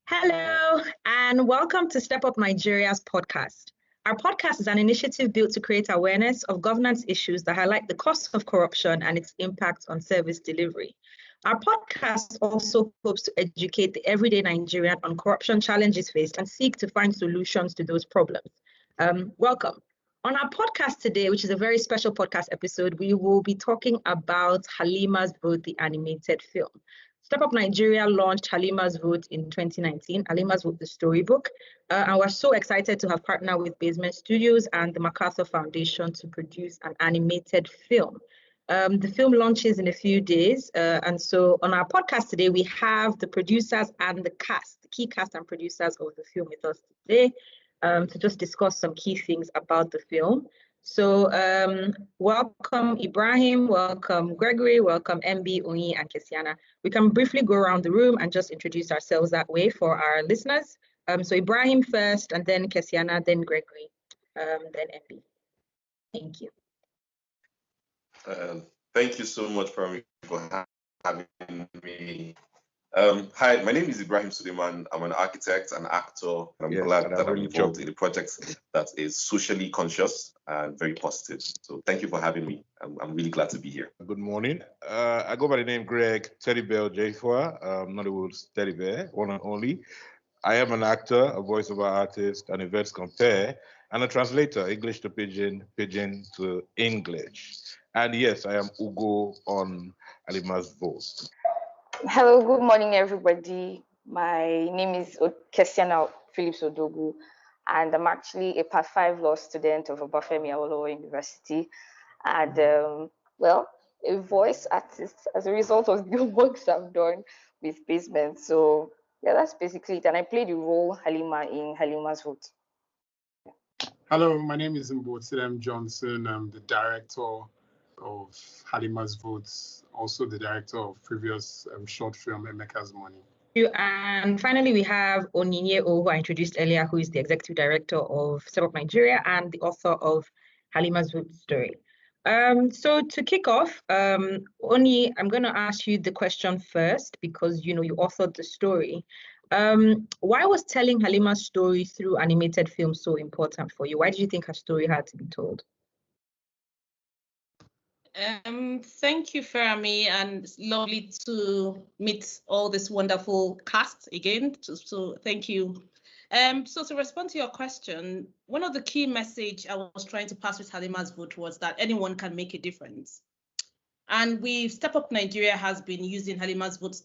Hello, and welcome to Step Up Nigeria's podcast. Our podcast is an initiative built to create awareness of governance issues that highlight the cost of corruption and its impact on service delivery. Our podcast also hopes to educate the everyday Nigerian on corruption challenges faced and seek to find solutions to those problems. Welcome. On our podcast today, which is a very special podcast episode, we will be talking about Halima's Vote, the animated film. Step Up Nigeria launched Halima's Vote in 2019, Halima's Vote, the storybook, and we're so excited to have partnered with Basement Studios and the MacArthur Foundation to produce an animated film. The film launches in a few days, and so on our podcast today, we have the producers and the cast, the key cast and producers of the film with us today to just discuss some key things about the film. So welcome Ibrahim, welcome Gregory, welcome MB, Onyinye, and Keseina. We can briefly go around the room and just introduce ourselves that way for our listeners. So Ibrahim first, and then Keseina, then Gregory, then MB. Thank you. Thank you so much for having me. Hi, my name is Ibrahim Suleiman. I'm an architect and actor, and I'm glad that I'm involved in a project that is socially conscious and very positive. So thank you for having me. I'm really glad to be here. Good morning. I go by the name Greg Teddy Bear Ojefua, Nollywood's Teddy Bear, one and only. I am an actor, a voiceover artist, an events compare, and a translator, English to Pidgin, Pidgin to English. And yes, I am Ough on Halima's Vote. Hello, good morning, everybody. My name is Keseina Phillips-Odogwu, and I'm actually a Part 5 law student of Obafemi Awolowo University, and well, a voice artist as a result of the works I've done with Basement. So yeah, that's basically it. And I played the role Halima in Halima's Vote. Hello, my name is Mbuotidem Johnson. I'm the director of Halima's Votes, also the director of previous short film Emeka's Money. And finally, we have Onyinye, who I introduced earlier, who is the executive director of Step Up Nigeria and the author of Halima's Vote story. So to kick off, Oni, I'm going to ask you the question first because you authored the story. Why was telling Halima's story through animated film so important for you? Why did you think her story had to be told? Thank you, Fermi, and it's lovely to meet all this wonderful cast again. So thank you. So to respond to your question, one of the key message I was trying to pass with Halima's Vote was that anyone can make a difference. And Step Up Nigeria has been using Halima's Vote,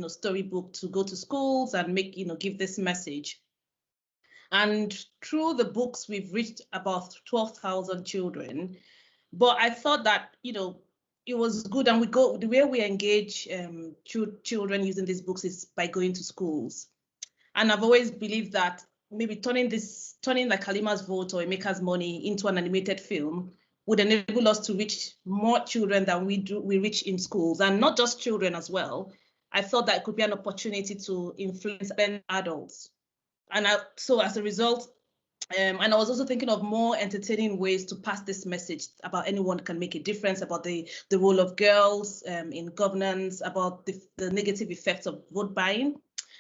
storybook to go to schools and give this message. And through the books, we've reached about 12,000 children. But I thought that, it was good, and the way we engage children using these books is by going to schools. And I've always believed that maybe turning like Halima's Vote or Emeka's Money into an animated film would enable us to reach more children than we reach in schools, and not just children as well. I thought that it could be an opportunity to influence adults. And so as a result, and I was also thinking of more entertaining ways to pass this message about anyone can make a difference, about the role of girls in governance, about the negative effects of vote buying.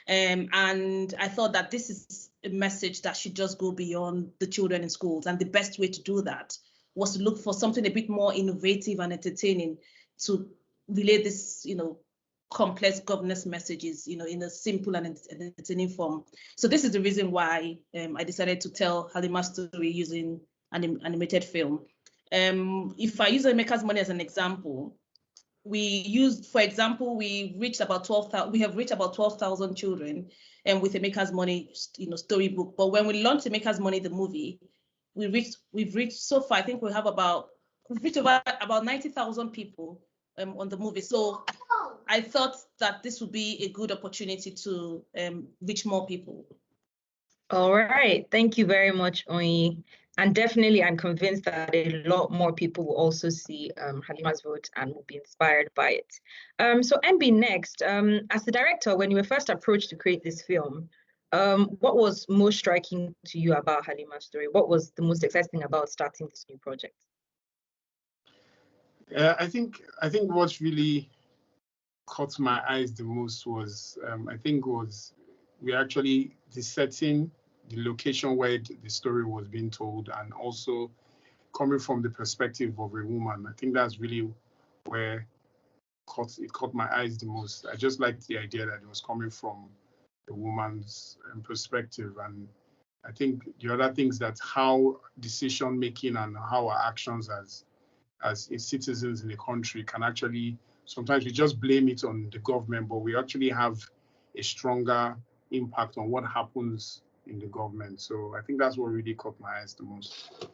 And I thought that this is a message that should just go beyond the children in schools. And the best way to do that was to look for something a bit more innovative and entertaining to relay this, complex governance messages, in a simple and entertaining form. So this is the reason why I decided to tell Halima's story using an animated film. If I use Emeka's Money as an example, we have reached about 12,000 children with Emeka's Money, storybook. But when we launched Emeka's Money, the movie, we've reached so far, I think we've reached about 90,000 people on the movie. So I thought that this would be a good opportunity to reach more people. All right, thank you very much, Oyi. And definitely, I'm convinced that a lot more people will also see Halima's Vote and will be inspired by it. So MB, next, as the director, when you were first approached to create this film, what was most striking to you about Halima's story? What was the most exciting thing about starting this new project? I think what really caught my eyes the most was we actually, the setting, the location where the story was being told, and also coming from the perspective of a woman. I think that's really where it caught my eyes the most. I just liked the idea that it was coming from a woman's perspective. And I think the other things that how decision making and how our actions as citizens in the country can actually, sometimes we just blame it on the government, but we actually have a stronger impact on what happens in the government. So I think that's what really caught my eyes the most.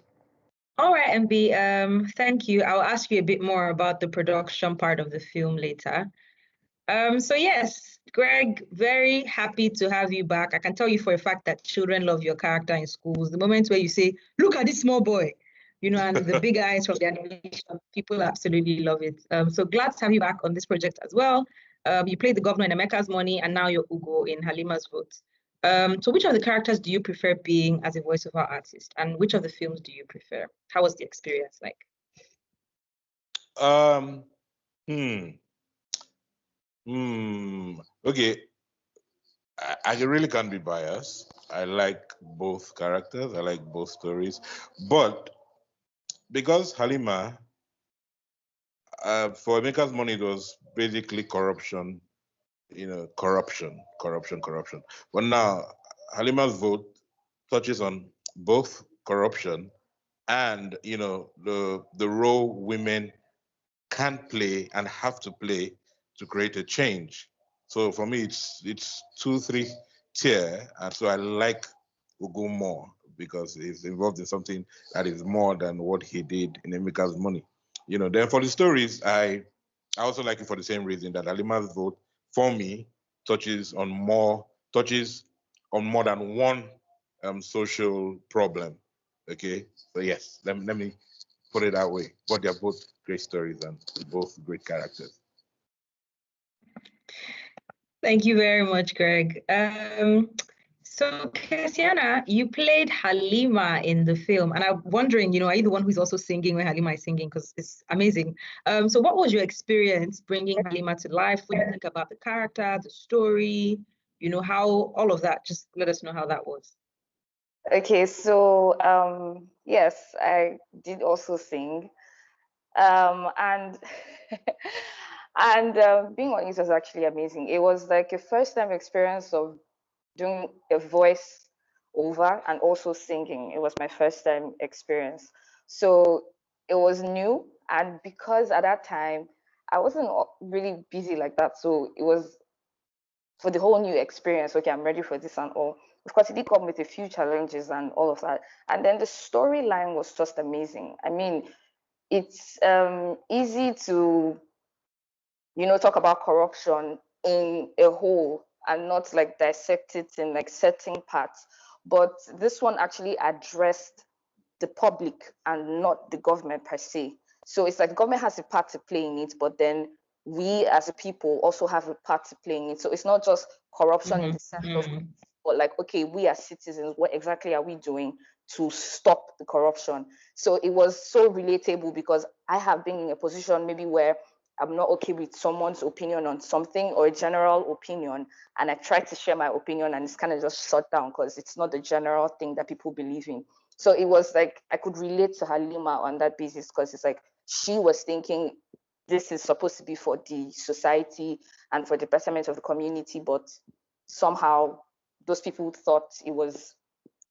All right, MB, thank you. I'll ask you a bit more about the production part of the film later. So yes, Greg, very happy to have you back. I can tell you for a fact that children love your character in schools. The moment where you say, look at this small boy, you know, and the big eyes from the animation, people absolutely love it. So glad to have you back on this project as well. You played the governor in Emeka's Money, and now you're Ough in Halima's Vote. So which of the characters do you prefer being as a voiceover artist, and which of the films do you prefer? How was the experience like? Okay, I really can't be biased. I like both characters. I like both stories, but because Halima, for Emeka's Money, it was basically corruption. You know, corruption. But now Halima's Vote touches on both corruption and, you know, the role women can play and have to play to create a change. So for me, it's 2-3 tier, and so I like Ough more because he's involved in something that is more than what he did in Emeka's Money. You know, then for the stories, I also like it for the same reason that Halima's Vote, for me, touches on more than one social problem. Okay, so yes, let me put it that way. But they're both great stories and both great characters. Thank you very much, Greg. So Keseina, you played Halima in the film, and I'm wondering, you know, are you the one who's also singing when Halima is singing? Because it's amazing. So what was your experience bringing Halima to life? What do you think about the character, the story, you know, how all of that? Just let us know how that was. Okay, so yes, I did also sing, and and being on it was actually amazing. It was like a first-time experience of doing a voice over and also singing. It was my first time experience, so it was new, and because at that time I wasn't really busy like that, so it was for the whole new experience. Okay, I'm ready for this and all. Of course, it did come with a few challenges and all of that. And then the storyline was just amazing. I mean, it's easy to, you know, talk about corruption in a whole and not like dissect it in like certain parts. But this one actually addressed the public and not the government per se. So it's like the government has a part to play in it, but then we as a people also have a part to play in it. So it's not just corruption in the sense of, but like, okay, we as citizens, what exactly are we doing to stop the corruption? So it was so relatable because I have been in a position maybe where I'm not okay with someone's opinion on something or a general opinion, and I try to share my opinion and it's kind of just shut down because it's not the general thing that people believe in. So it was like I could relate to Halima on that basis because it's like she was thinking this is supposed to be for the society and for the betterment of the community, but somehow those people thought it was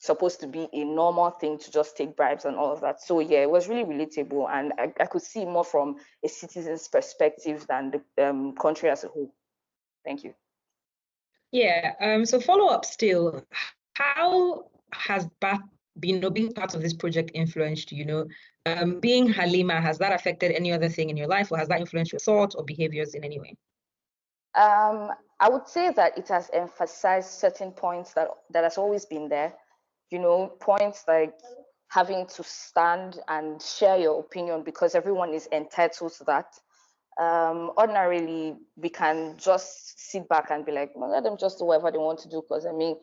supposed to be a normal thing to just take bribes and all of that. So yeah, it was really relatable, and I could see more from a citizen's perspective than the country as a whole. Thank you. Yeah. So follow up still, how has being part of this project influenced you? You know, being Halima, has that affected any other thing in your life, or has that influenced your thoughts or behaviors in any way? I would say that it has emphasized certain points that has always been there. You know, points like having to stand and share your opinion because everyone is entitled to that. Ordinarily, we can just sit back and be like, well, let them just do whatever they want to do, because I mean,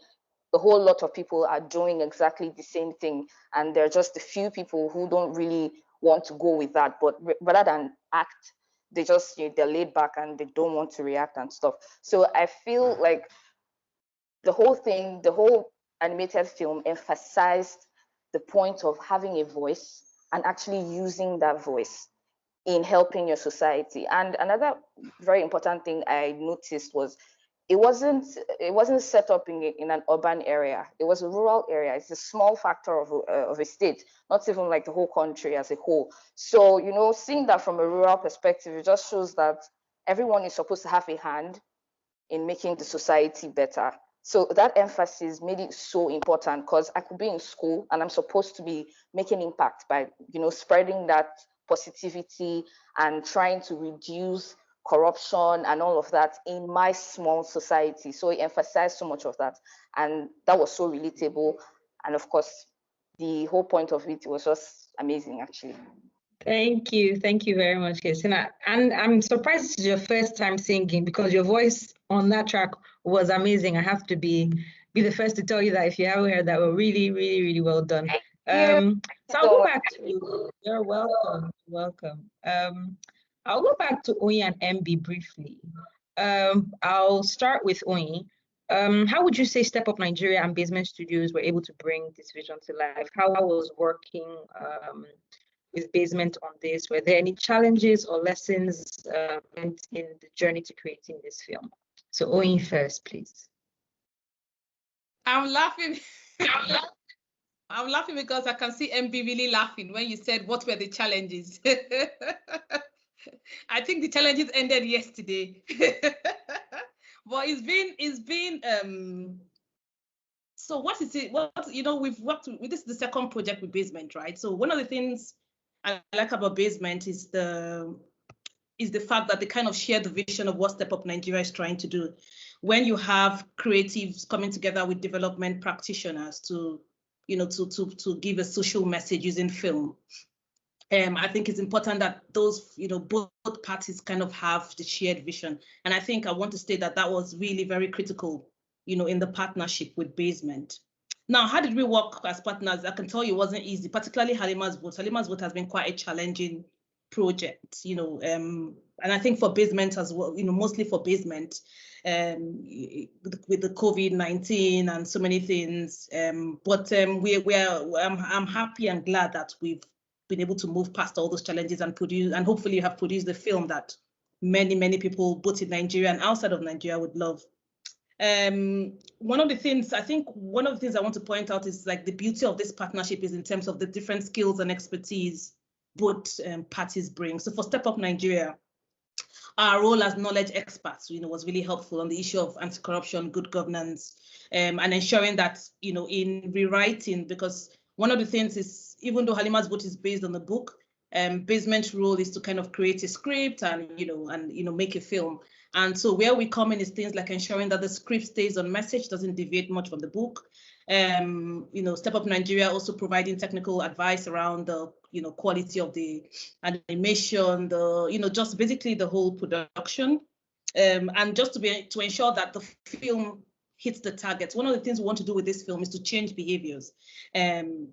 a whole lot of people are doing exactly the same thing, and there are just a few people who don't really want to go with that. But rather than act, they just, you know, they're laid back and they don't want to react and stuff. So I feel like the the whole thing, the whole animated film emphasized the point of having a voice and actually using that voice in helping your society. And another very important thing I noticed was it wasn't set up in an urban area. It was a rural area. It's a small factor of a state, not even like the whole country as a whole. So, you know, seeing that from a rural perspective, it just shows that everyone is supposed to have a hand in making the society better. So that emphasis made it so important, because I could be in school and I'm supposed to be making impact by, you know, spreading that positivity and trying to reduce corruption and all of that in my small society. So it emphasized so much of that, and that was so relatable. And of course, the whole point of it was just amazing, actually. Thank you very much, Keseina. And I'm surprised this is your first time singing, because your voice on that track was amazing. I have to be the first to tell you that if you haven't heard that, were really, really, really well done. So I'll go back to you. You're welcome. I'll go back to Ough and MB briefly. I'll start with Ough. How would you say Step Up Nigeria and Basement Studios were able to bring this vision to life? How was working with Basement on this? Were there any challenges or lessons in the journey to creating this film? So Ough first, please. I'm laughing. I'm laughing because I can see MB really laughing when you said what were the challenges. I think the challenges ended yesterday. But it's been so what is it? What, you know, we've worked with, this is the second project with Basement, right? So one of the things I like about Basement is the fact that they kind of share the vision of what Step Up Nigeria is trying to do. When you have creatives coming together with development practitioners to, you know, to give a social message using film, I think it's important that those, you know, both parties kind of have the shared vision. And I think I want to state that that was really very critical, you know, in the partnership with Basement. Now, how did we work as partners? I can tell you it wasn't easy, particularly Halima's Vote. Halima's Vote has been quite a challenging project, you know, and I think for Basement as well, you know, mostly for Basement, with the COVID-19 and so many things. But I'm happy and glad that we've been able to move past all those challenges and produce, and hopefully you have produced the film that many people, both in Nigeria and outside of Nigeria, would love. One of the things I want to point out is like the beauty of this partnership is in terms of the different skills and expertise both parties bring. So for Step Up Nigeria, our role as knowledge experts, you know, was really helpful on the issue of anti-corruption, good governance, and ensuring that, you know, in rewriting, because one of the things is, even though Halima's Vote is based on the book, Basement's role is to kind of create a script and make a film. And so where we come in is things like ensuring that the script stays on message, doesn't deviate much from the book. You know, Step Up Nigeria also providing technical advice around the, you know, quality of the animation, the, you know, just basically the whole production, and just to ensure that the film hits the targets. One of the things we want to do with this film is to change behaviors. And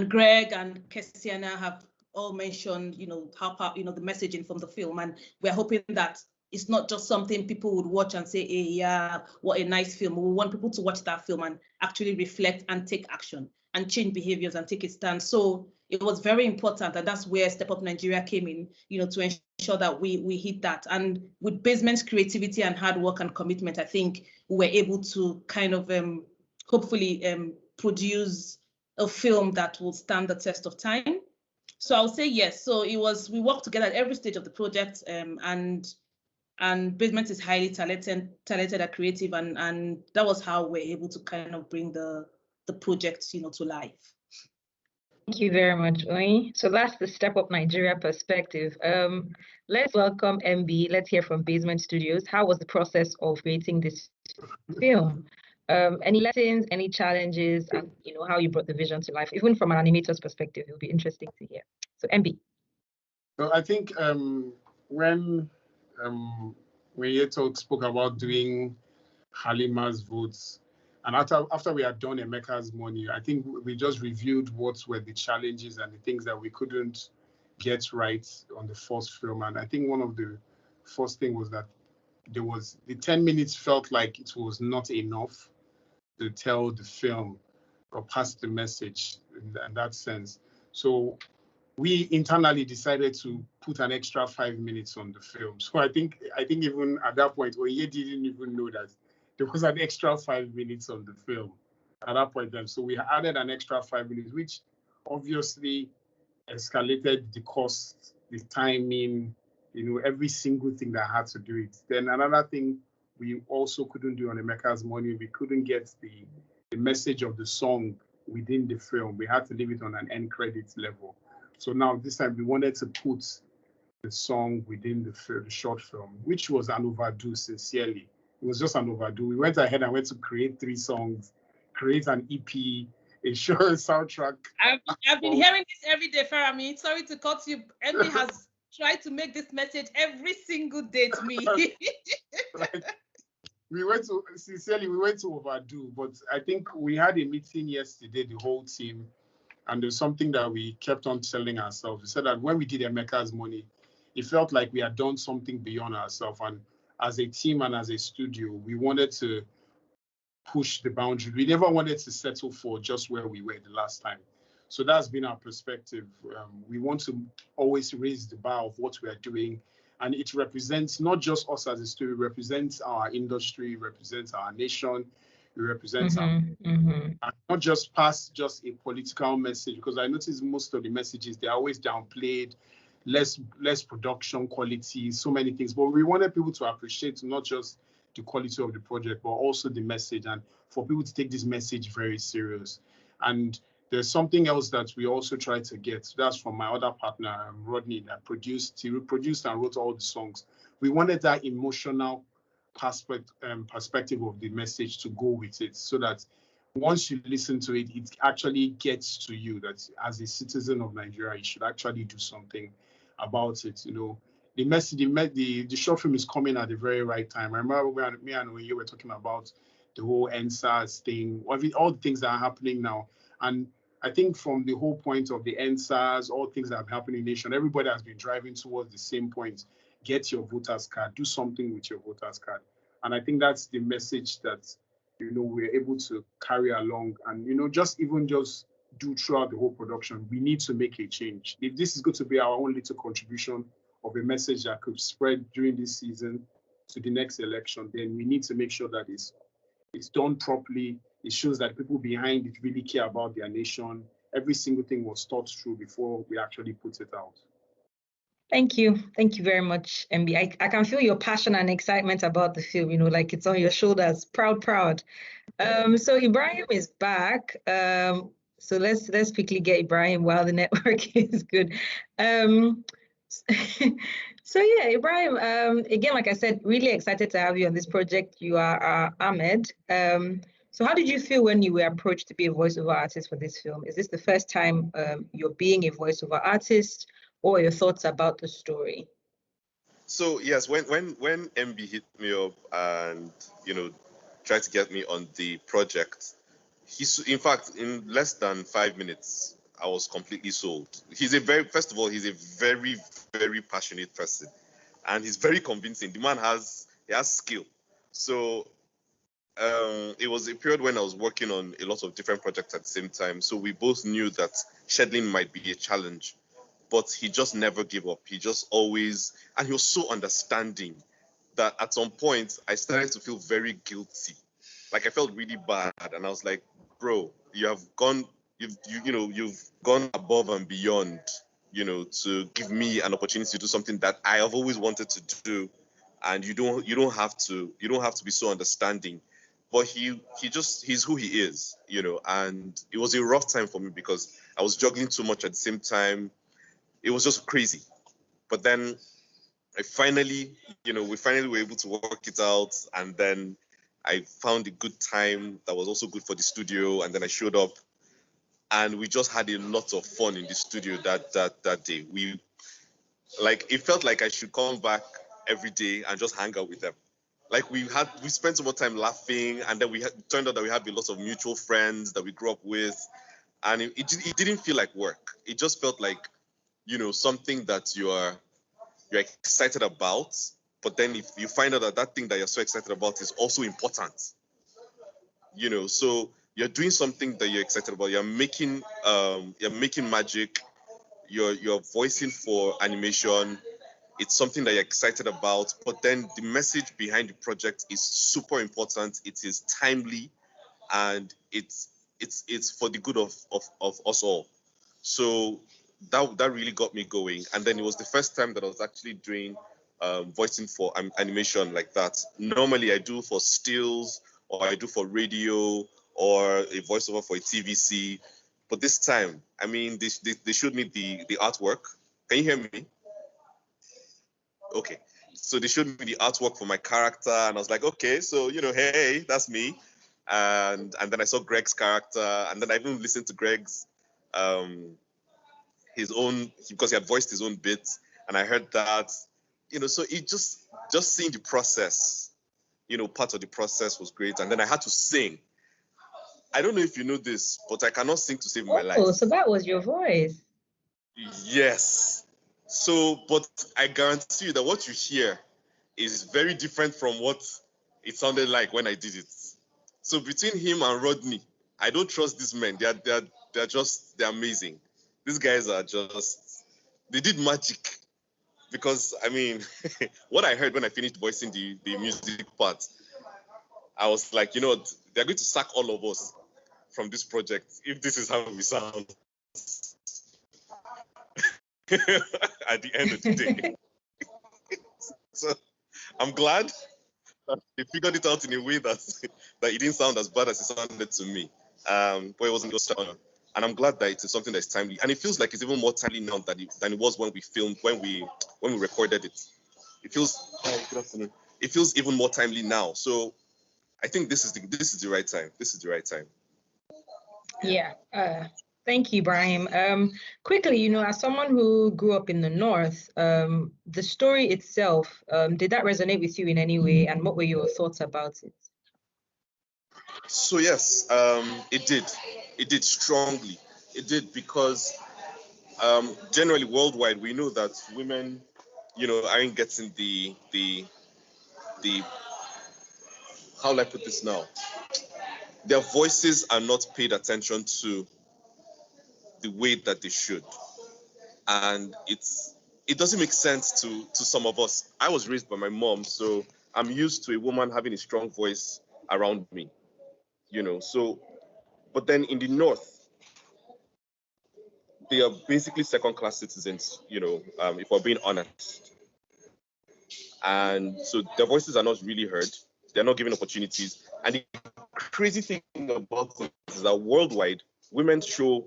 Greg and Keseina have all mentioned, you know, how, you know, the messaging from the film, and we're hoping that it's not just something people would watch and say, hey, yeah, what a nice film. We want people to watch that film and actually reflect and take action and change behaviors and take a stand. So it was very important, and that's where Step Up Nigeria came in, you know, to ensure that we hit that. And with Basement's creativity and hard work and commitment, I think we were able to kind of hopefully produce a film that will stand the test of time. So I'll say yes. So we worked together at every stage of the project, and Basement is highly talented and creative, and that was how we're able to kind of bring the project, you know, to life. Thank you very much, Ough. So that's the Step Up Nigeria perspective. Let's welcome MB. Let's hear from Basement Studios. How was the process of creating this film? Any lessons, any challenges, and, you know, how you brought the vision to life, even from an animator's perspective? It would be interesting to hear. So MB. So I think when Yeto spoke about doing Halima's Votes, and after we had done Emeka's Money, I think we just reviewed what were the challenges and the things that we couldn't get right on the first film. And I think one of the first thing was that the 10 minutes felt like it was not enough. to tell the film or pass the message in that sense. So we internally decided to put an extra 5 minutes on the film. So I think even at that point, Onyinye didn't even know that there was an extra 5 minutes on the film at that point then. So we added an extra 5 minutes, which obviously escalated the cost, the timing, every single thing that had to do it. Then another thing we also couldn't do on Emeka's Money, we couldn't get the message of the song within the film. We had to leave it on an end credits level. So now this time we wanted to put the song within the short film, which was an overdue, sincerely. It was just an overdue. We went ahead and went to create 3 songs, create an EP, a short soundtrack. I've been hearing this every day, Farami. Sorry to cut you. MB has tried to make this message every single day to me. We went to overdue, but I think we had a meeting yesterday, the whole team, and there's something that we kept on telling ourselves. We said that when we did Emeka's Money, it felt like we had done something beyond ourselves. And as a team and as a studio, we wanted to push the boundary. We never wanted to settle for just where we were the last time. So that's been our perspective. We want to always raise the bar of what we are doing. And it represents not just us as a studio, it represents our industry, it represents our nation, it represents not just past just a political message, because I notice most of the messages, they're always downplayed, less production quality, so many things. But we wanted people to appreciate not just the quality of the project, but also the message, and for people to take this message very serious. And there's something else that we also try to get. That's from my other partner, Rodney, that he produced and wrote all the songs. We wanted that emotional perspective of the message to go with it, so that once you listen to it, it actually gets to you that as a citizen of Nigeria, you should actually do something about it. The message, the short film is coming at the very right time. I remember when me and Onyinye were talking about the whole NSAS thing, all the things that are happening now. And I think from the whole point of the NSAS, all things that have happened in the nation, everybody has been driving towards the same point. Get your voter's card, do something with your voter's card. And I think that's the message that, we're able to carry along and, just do throughout the whole production. We need to make a change. If this is going to be our own little contribution of a message that could spread during this season to the next election, then we need to make sure that it's done properly. It shows that people behind it really care about their nation. Every single thing was thought through before we actually put it out. Thank you. Thank you very much, MB. I can feel your passion and excitement about the film, like it's on your shoulders. Proud. So Ibrahim is back. So let's quickly get Ibrahim while the network is good. So yeah, Ibrahim, again, like I said, really excited to have you on this project. You are Ahmed. So how did you feel when you were approached to be a voiceover artist for this film? Is this the first time you're being a voiceover artist, or your thoughts about the story? So yes, when MB hit me up and tried to get me on the project, in fact in less than 5 minutes I was completely sold. First of all, he's a very, very passionate person, and he's very convincing. The man has skill. So it was a period when I was working on a lot of different projects at the same time. So we both knew that scheduling might be a challenge, but he just never gave up. He just always, and he was so understanding that at some point I started to feel very guilty. Like I felt really bad, and I was like, bro, you've gone above and beyond, to give me an opportunity to do something that I have always wanted to do, and you don't have to be so understanding. But he's who he is, and it was a rough time for me because I was juggling too much at the same time. It was just crazy. But then we finally were able to work it out, and then I found a good time that was also good for the studio, and then I showed up, and we just had a lot of fun in the studio that day. It felt like I should come back every day and just hang out with them. Like we spent so much time laughing, and then it turned out that we had a lot of mutual friends that we grew up with, and it didn't feel like work. It just felt like, something that you're excited about, but then if you find out that thing that you're so excited about is also important, you know. So you're doing something that you're excited about. You're making magic. You're voicing for animation. It's something that you're excited about. But then the message behind the project is super important. It is timely, and it's for the good of us all. So that really got me going. And then it was the first time that I was actually doing voicing for animation like that. Normally I do for stills, or I do for radio, or a voiceover for a TVC. But this time, I mean, they showed me the artwork. Can you hear me? Okay. So they showed me the artwork for my character, and I was like, okay, so, you know, hey, that's me. And then I saw Greg's character, and then I even listened to Greg's his own, because he had voiced his own bits, and I heard that, you know, so it just seeing the process, you know, part of the process was great. And then I had to sing. I don't know if you know this, but I cannot sing to save my life. Oh, so that was your voice. Yes. So, but I guarantee you that what you hear is very different from what it sounded like when I did it. So between him and Rodney, I don't trust these men. They're amazing. These guys are just, they did magic. Because, I mean, what I heard when I finished voicing the music part, I was like, you know, they're going to sack all of us from this project if this is how we sound at the end of the day. So I'm glad that they figured it out in a way that it didn't sound as bad as it sounded to me. But it wasn't just honor. And I'm glad that it's something that's timely. And it feels like it's even more timely now than it was when we filmed, when we recorded it. It feels, good afternoon. It feels even more timely now. So I think this is the right time. This is the right time. Yeah. Thank you, Ibrahim. Quickly, you know, as someone who grew up in the North, the story itself, did that resonate with you in any way? And what were your thoughts about it? So yes, it did. It did strongly. It did because generally worldwide, we know that women, you know, aren't getting the how do I put this now? Their voices are not paid attention to the way that they should. And it doesn't make sense to some of us. I was raised by my mom, so I'm used to a woman having a strong voice around me, you know. So, but then in the North, they are basically second-class citizens, you know, if we're being honest. And so their voices are not really heard. They're not given opportunities. And the crazy thing about it is that worldwide, women show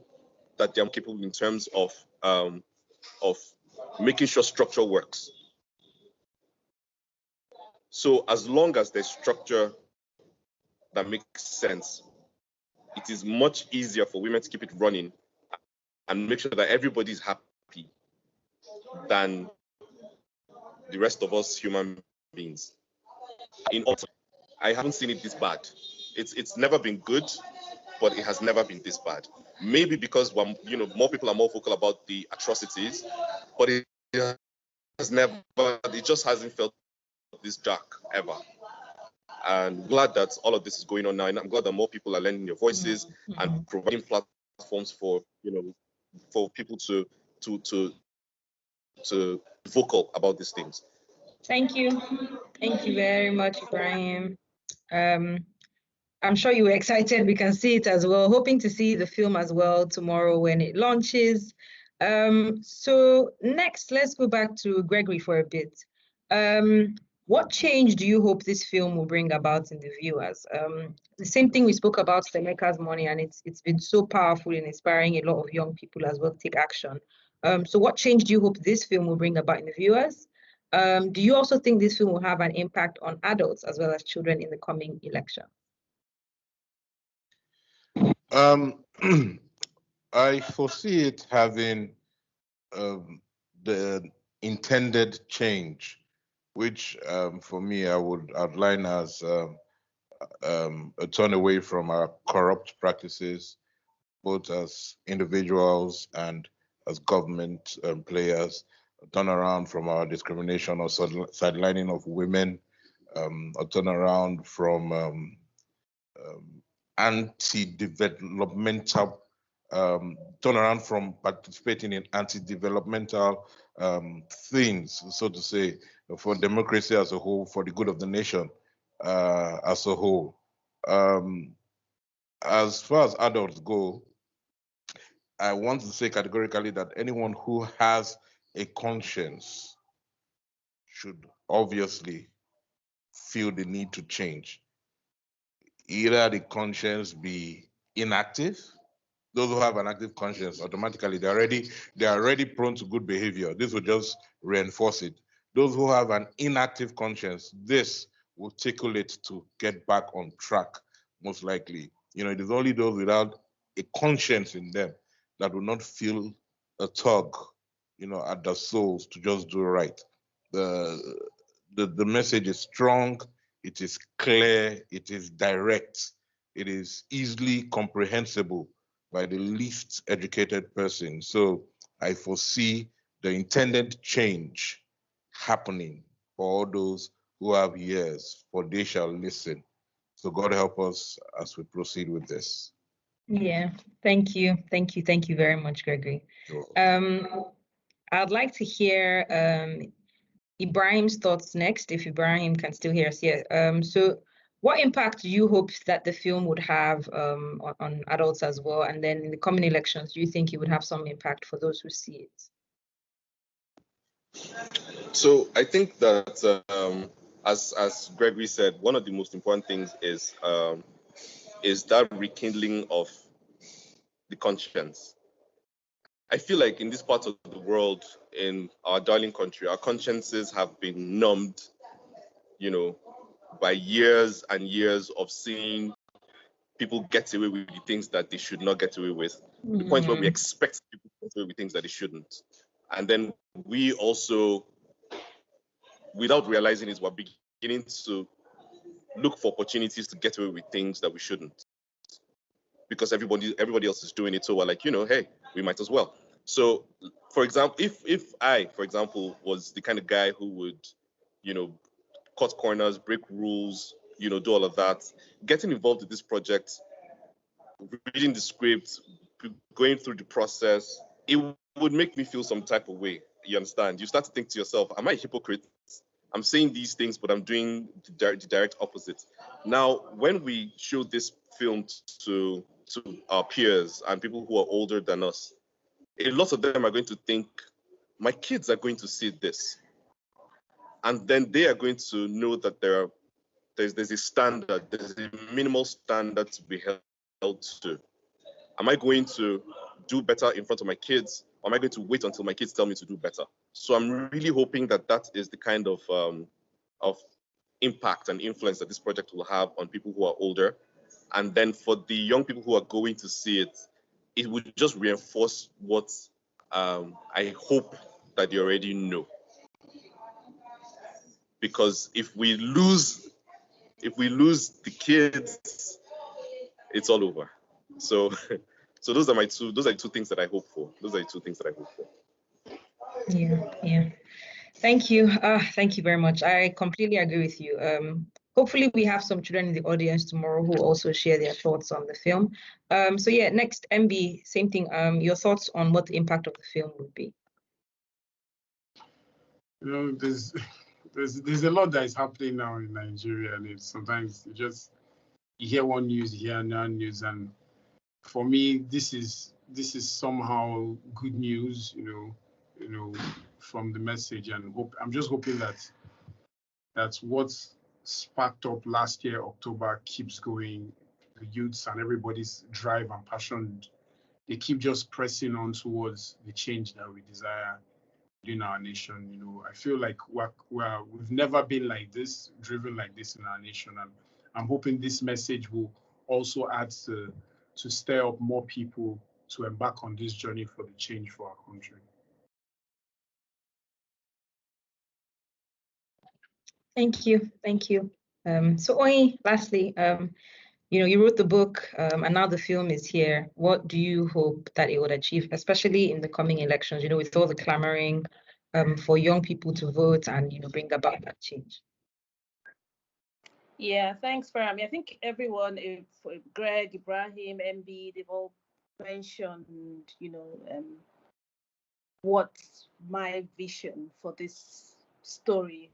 that they're capable in terms of making sure structure works. So as long as there's structure that makes sense, it is much easier for women to keep it running and make sure that everybody's happy than the rest of us human beings. In autumn, I haven't seen it this bad. It's never been good, but it has never been this bad. Maybe because more people are more vocal about the atrocities, but it just hasn't felt this dark ever. And glad that all of this is going on now, and I'm glad that more people are lending their voices and providing platforms for people to vocal about these things. Thank you very much, Ibrahim. I'm sure you were excited. We can see it as well. Hoping to see the film as well tomorrow when it launches. So next, let's go back to Gregory for a bit. What change do you hope this film will bring about in the viewers? The same thing we spoke about Temeka's Money, and it's been so powerful in inspiring a lot of young people as well to take action. So what change do you hope this film will bring about in the viewers? Do you also think this film will have an impact on adults as well as children in the coming election? I foresee it having the intended change, which for me I would outline as a turn away from our corrupt practices, both as individuals and as government players, a turn around from our discrimination or sidelining of women, a turn around from anti-developmental, turn around from participating in anti-developmental things, so to say, for democracy as a whole, for the good of the nation as a whole. As far as adults go, I want to say categorically that anyone who has a conscience should obviously feel the need to change. Either the conscience be inactive. Those who have an active conscience, automatically they're already prone to good behavior. This will just reinforce it. Those who have an inactive conscience, this will tickle it to get back on track, most likely. You know, it is only those without a conscience in them that will not feel a tug, you know, at their souls to just do right. The message is strong, it is clear, it is direct, it is easily comprehensible by the least educated person. So I foresee the intended change happening for all those who have ears, for they shall listen. So God help us as we proceed with this. Yeah, thank you very much, Gregory. I'd like to hear Ibrahim's thoughts next, if Ibrahim can still hear us. Yeah. So what impact do you hope that the film would have on adults as well? And then in the coming elections, do you think it would have some impact for those who see it? So I think that, as Gregory said, one of the most important things is that rekindling of the conscience. I feel like in this part of the world, in our darling country, our consciences have been numbed, you know, by years and years of seeing people get away with the things that they should not get away with. The point where we expect people to get away with things that they shouldn't. And then we also, without realizing it, we're beginning to look for opportunities to get away with things that we shouldn't. Because everybody else is doing it, so we're like, you know, hey, we might as well. So, for example, if I, for example, was the kind of guy who would, you know, cut corners, break rules, you know, do all of that, getting involved in this project, reading the script, going through the process, it would make me feel some type of way. You understand? You start to think to yourself, am I a hypocrite? I'm saying these things, but I'm doing the direct opposite. Now, when we show this film to our peers and people who are older than us, a lot of them are going to think, my kids are going to see this. And then they are going to know that there's a standard, there's a minimal standard to be held to. Am I going to do better in front of my kids? Or am I going to wait until my kids tell me to do better? So I'm really hoping that that is the kind of impact and influence that this project will have on people who are older. And then for the young people who are going to see it, it would just reinforce what I hope that they already know. Because if we lose the kids, it's all over. So those are two things that I hope for. Yeah. Thank you. Thank you very much. I completely agree with you. Hopefully we have some children in the audience tomorrow who also share their thoughts on the film. So yeah, next, MB, same thing. Your thoughts on what the impact of the film would be? You know, there's a lot that is happening now in Nigeria, and sometimes you hear one news, you hear another news, and for me, this is somehow good news, you know, from the message, and I'm just hoping that what sparked up last year, October, keeps going. The youths and everybody's drive and passion, they keep just pressing on towards the change that we desire in our nation. You know, I feel like we've never been like this, driven like this in our nation, and I'm hoping this message will also add to stir up more people to embark on this journey for the change for our country. Thank you. So Ough, lastly, you know, you wrote the book and now the film is here. What do you hope that it would achieve, especially in the coming elections, you know, with all the clamoring for young people to vote and, you know, bring about that change? Yeah, thanks, Farami. I think everyone, Greg, Ibrahim, MB, they've all mentioned, what my vision for this story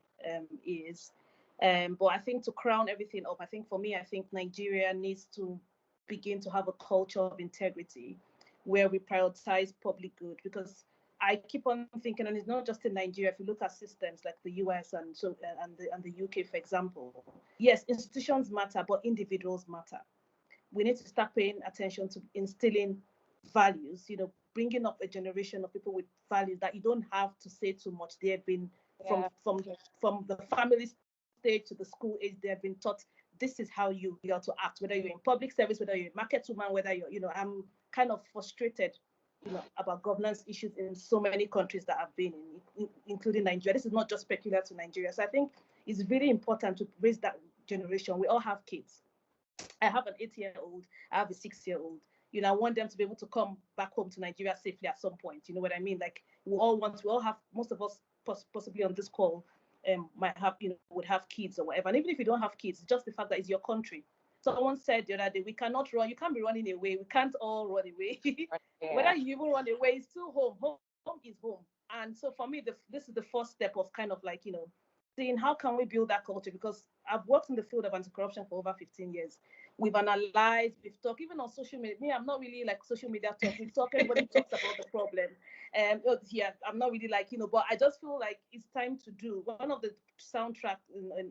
is. But I think to crown everything up, I think for me, I think Nigeria needs to begin to have a culture of integrity where we prioritize public good, because I keep on thinking, and it's not just in Nigeria. If you look at systems like the US and the UK, for example, yes, institutions matter, but individuals matter. We need to start paying attention to instilling values, bringing up a generation of people with values that you don't have to say too much. They have been from the family stage to the school age, they have been taught this is how you are to act, whether you're in public service, whether you're a market woman, whether you're, I'm kind of frustrated, about governance issues in so many countries that I've been in, including Nigeria. This is not just peculiar to Nigeria. So I think it's really important to raise that generation. We all have kids. I have an 8-year-old, I have a 6-year-old. I want them to be able to come back home to Nigeria safely at some point. You know what I mean? Like we all have, most of us possibly on this call might have, would have kids or whatever. And even if you don't have kids, just the fact that it's your country. Someone said the other day, we cannot run. You can't be running away. We can't all run away. Yeah. Whether you even run away, it's still home. Home is home. And so for me, this is the first step of kind of like, seeing how can we build that culture? Because I've worked in the field of anti-corruption for over 15 years. We've analyzed, we've talked, even on social media. Me, I'm not really like social media talk. We talk, everybody talks about the problem. Yeah, I'm not really like, but I just feel like it's time to do. One of the soundtracks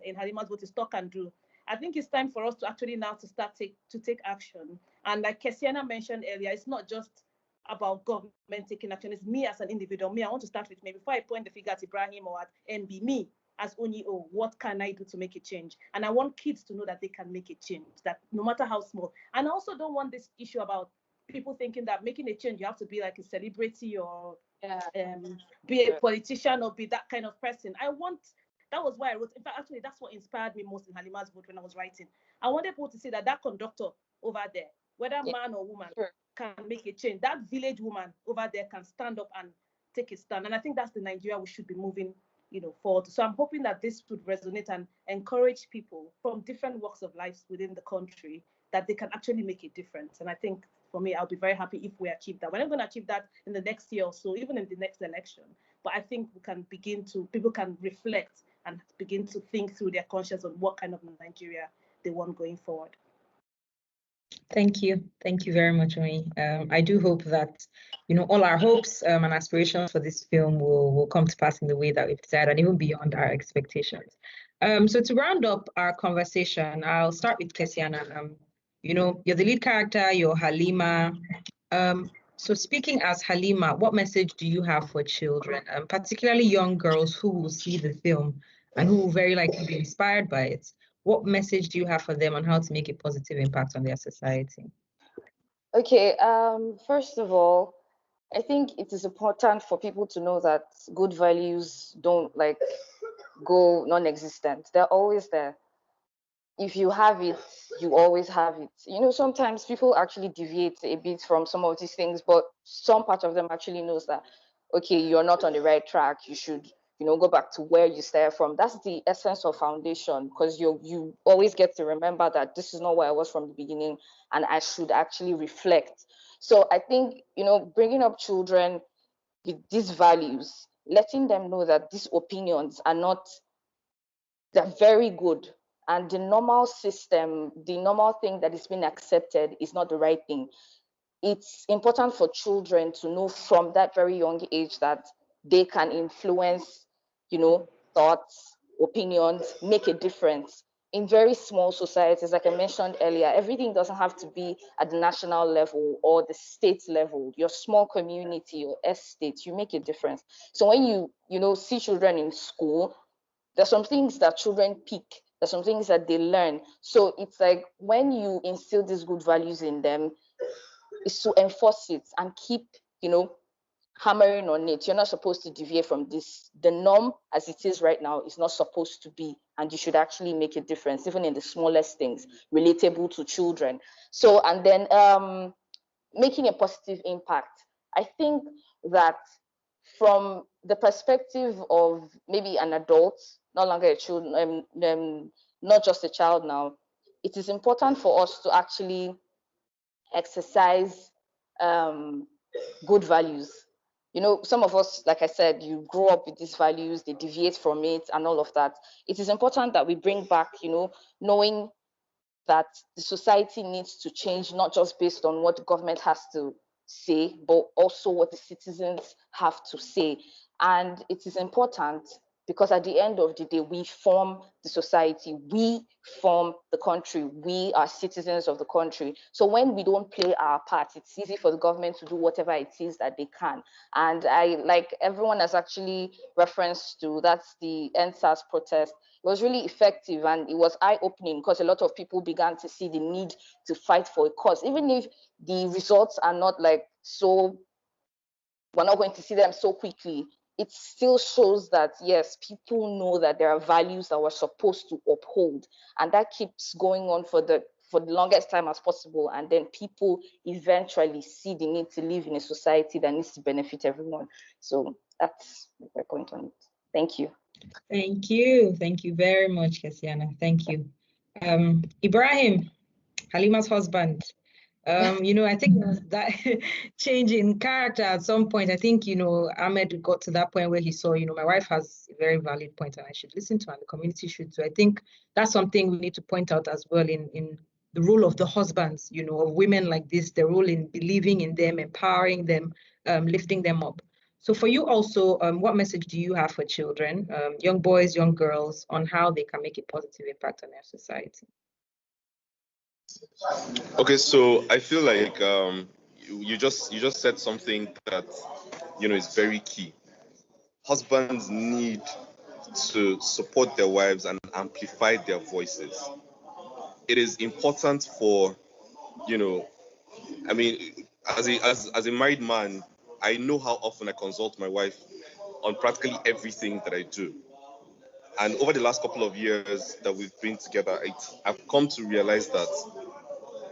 in Halima's book is Talk and Do. I think it's time for us to actually now to start to take action. And like Keseina mentioned earlier, it's not just about government taking action. It's me as an individual. Me, I want to start with me. Before I point the finger at Ibrahim or at NB, me as Onyinye, what can I do to make a change? And I want kids to know that they can make a change, that no matter how small. And I also don't want this issue about people thinking that making a change, you have to be like a celebrity or be a politician or be that kind of person. That was why I wrote. In fact, actually, that's what inspired me most in Halima's book when I was writing. I wanted people to see that conductor over there, whether man or woman, can make a change. That village woman over there can stand up and take a stand. And I think that's the Nigeria we should be moving, forward. So I'm hoping that this would resonate and encourage people from different walks of life within the country that they can actually make a difference. And I think for me, I'll be very happy if we achieve that. We're not going to achieve that in the next year or so, even in the next election. But I think people can reflect and begin to think through their conscience on what kind of Nigeria they want going forward. Thank you. Thank you very much, Omi. I do hope that, all our hopes and aspirations for this film will come to pass in the way that we've said, and even beyond our expectations. So to round up our conversation, I'll start with Keseina. You're the lead character, you're Halima. So speaking as Halima, what message do you have for children, particularly young girls who will see the film and who will very likely be inspired by it? What message do you have for them on how to make a positive impact on their society? Okay, first of all, I think it is important for people to know that good values don't go non-existent. They're always there. If you have it, you always have it. Sometimes people actually deviate a bit from some of these things, but some part of them actually knows that, okay, you're not on the right track. You should, go back to where you started from. That's the essence of foundation, because you always get to remember that this is not where I was from the beginning, and I should actually reflect. So I think, bringing up children with these values, letting them know that these opinions they're very good. And the normal system, the normal thing that is being accepted is not the right thing. It's important for children to know from that very young age that they can influence, thoughts, opinions, make a difference. In very small societies, like I mentioned earlier, everything doesn't have to be at the national level or the state level. Your small community or estate, you make a difference. So when you see children in school, there's some things that children pick. There's some things that they learn. So it's like when you instill these good values in them, is to enforce it and keep, hammering on it. You're not supposed to deviate from this. The norm as it is right now is not supposed to be, and you should actually make a difference, even in the smallest things, relatable to children. So, and then making a positive impact. I think that from the perspective of maybe an adult, no not just a child now, it is important for us to actually exercise good values. You know, some of us, like I said, you grow up with these values, they deviate from it and all of that. It is important that we bring back, you know, knowing that the society needs to change, not just based on what the government has to say, but also what the citizens have to say. And it is important because at the end of the day, we form the society, we form the country, we are citizens of the country. So when we don't play our part, it's easy for the government to do whatever it is that they can. And I, like everyone has actually referenced to, that's the NSAS protest. It was really effective and it was eye-opening because a lot of people began to see the need to fight for a cause, even if the results are not like so, we're not going to see them so quickly. It still shows that, yes, people know that there are values that we're supposed to uphold, and that keeps going on for the longest time as possible. And then people eventually see the need to live in a society that needs to benefit everyone. So that's my point on it. Thank you. Thank you. Thank you very much, Keseina. Thank you. Ibrahim, Halima's husband. You know, I think that change in character at some point, I think, you know, Ahmed got to that point where he saw, you know, my wife has a very valid point and I should listen to her and the community should too. I think that's something we need to point out as well in the role of the husbands, you know, of women like this, the role in believing in them, empowering them, lifting them up. So for you also, what message do you have for children, young boys, young girls, on how they can make a positive impact on their society? Okay, so I feel like you just said something that, you know, is very key. Husbands need to support their wives and amplify their voices. It is important for, you know, I mean, as a married man, I know how often I consult my wife on practically everything that I do. And over the last couple of years that we've been together, I've come to realize that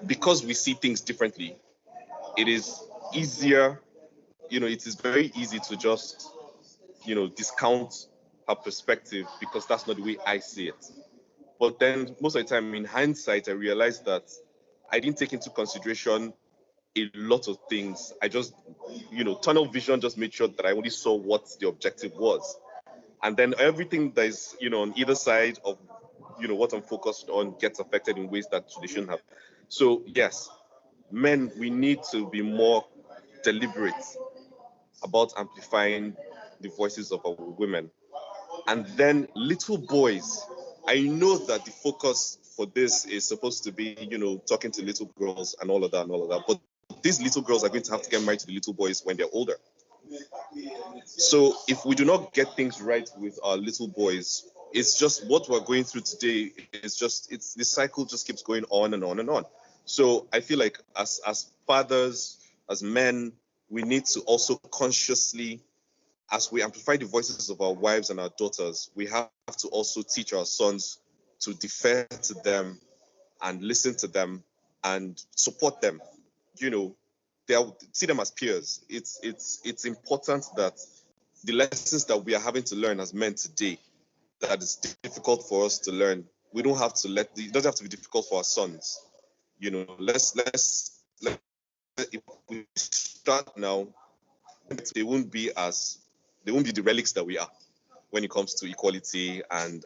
because we see things differently, it is easier, you know, it is very easy to just, you know, discount her perspective because that's not the way I see it. But then most of the time, in hindsight, I realized that I didn't take into consideration a lot of things. I just, you know, tunnel vision just made sure that I only saw what the objective was. And then everything that is, you know, on either side of, you know, what I'm focused on gets affected in ways that they shouldn't have. So yes, men, we need to be more deliberate about amplifying the voices of our women. And then little boys, I know that the focus for this is supposed to be, you know, talking to little girls and all of that, but these little girls are going to have to get married to the little boys when they're older. So if we do not get things right with our little boys, it's just what we're going through today is just, it's the cycle just keeps going on and on and on. So I feel like as fathers, as men, we need to also consciously, as we amplify the voices of our wives and our daughters, we have to also teach our sons to defer to them and listen to them and support them. You know, see them as peers. It's important that the lessons that we are having to learn as men today, that is difficult for us to learn, we don't have to it doesn't have to be difficult for our sons. You know, let's if we start now, they won't be the relics that we are when it comes to equality and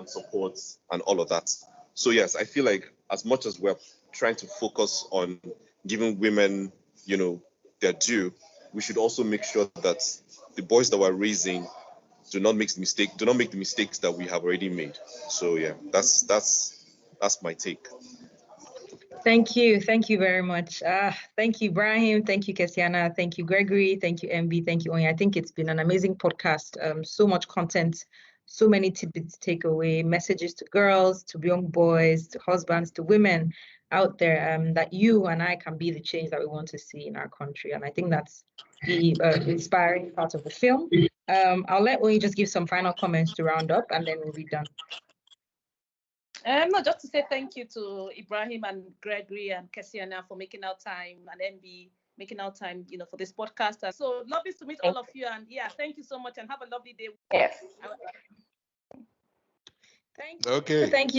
support and all of that. So yes, I feel like as much as we're trying to focus on giving women, you know, their due, we should also make sure that the boys that we're raising do not make the mistakes that we have already made. So yeah, that's my take. Thank you. Thank you very much. Thank you, Ibrahim. Thank you, Keseina. Thank you, Gregory. Thank you, MB. Thank you, Onyinye. I think it's been an amazing podcast. So much content, so many tidbits to take away, messages to girls, to young boys, to husbands, to women out there, that you and I can be the change that we want to see in our country. And I think that's the inspiring part of the film. I'll let Onyinye just give some final comments to round up, and then we'll be done. No, just to say thank you to Ibrahim and Gregory and Keseina for making out time, and MB making out time, you know, for this podcast. And so lovely to meet all of you. And yeah, thank you so much and have a lovely day. Yes. Thank you. Okay. Thank you.